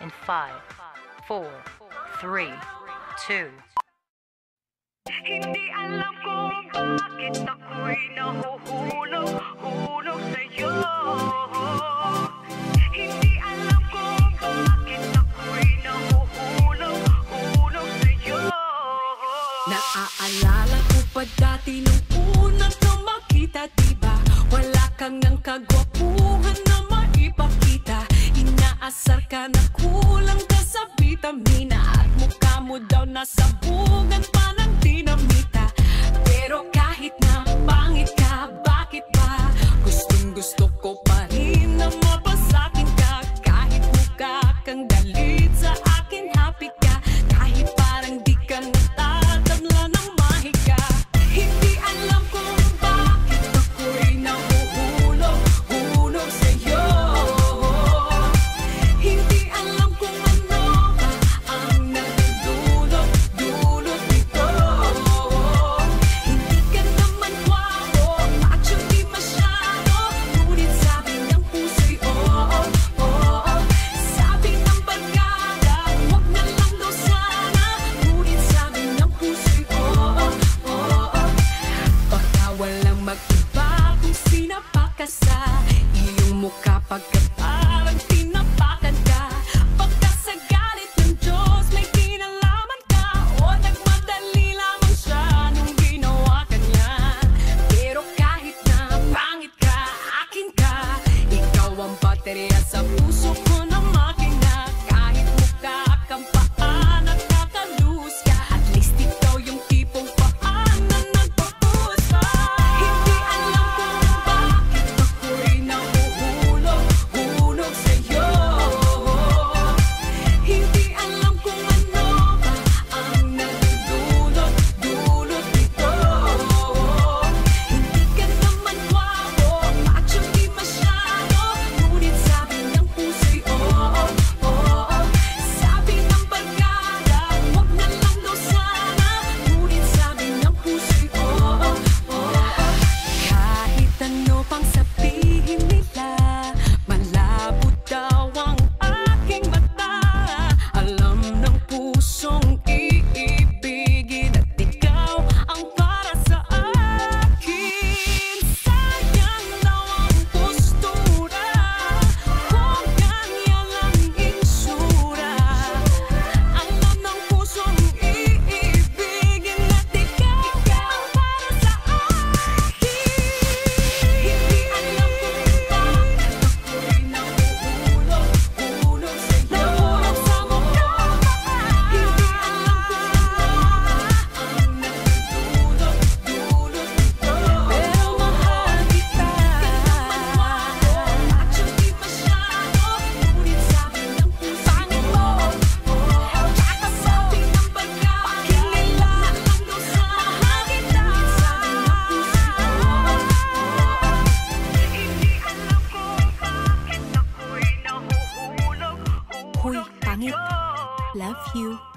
in 5, 4, 3, 2. Hindi alam kung bakit ako'y nahuhulog sa'yo. Hindi alam kung bakit ako'y nahuhulog sa'yo. Naaalala ko pa dati nung una ka makita, diba? Wala kang ng kagwapuhan na maipakita. Inaasar ka na kulang ka sa vitamina, at mukha mo daw nasabugan pa ng dinamita. Pero kahit na pangit ka, bakit ba gustong gusto ko pa rin na mapasakin ka? Kahit mukha kang galit sa akin, happy ka. Kahit parang di ka natatabla ng mahika. Hindi alam kung bakit ako'y nahuhulog sa'yo. Hindi alam kung ano ba ang nagdulot nito. Hindi ka naman gwapo, macho di masyado, ngunit sabi ng puso'y oo, oo. Sabi ng barkada, wag na lang daw sana, ngunit sabi ng puso'y oo, oo. Baka walang mag-iba kung sinapak ka sa iyong mukha, pagkat parang tinapakan ka. Baka sa galit ng Diyos may kinalaman ka, o nagmadali lamang siya nung ginawa ka niya. Pero kahit na pangit ka, akin ka. Ikaw ang baterya sa puso ko na makina. Kahit mukha kang paan at kakalus ka, at least ikaw yung tipong paan na nagpapuus pa. Hindi alam kung bakit ako'y nahuhulog sa'yo. Hindi alam kung ano ba ang nagdulot nito. Hindi ka naman gwapo, macho di masyado, ngunit sabi ng puso'y oo, oo. Sabi ng barkada, wag na lang daw sana, ngunit sabi ng puso'y oo, oo. Kahit ano pang sabihin nila, malabo daw ang aking mata. Alam ng pusong iibigin, at ikaw ang para sa akin. Sayang daw ang postura, kung ganyan lang insura. Alam ng pusong iibigin, at ikaw ang para sa akin. Hindi alam kung bakit ako'y nahuhulog sa'yo. Nahulog sa mukha. Hindi alam kung ano ba ang nagdulot nito. Pero mahal kita. Macho di masyado, ngunit sabi ng puso pangit mo. Tsaka sabi ng barkada, pakinila lang daw sa mahal kita. Sabi ng puso Hindi alam kung bakit ako'y nahuhulog Hoy, pangit. sa'yo. Love you.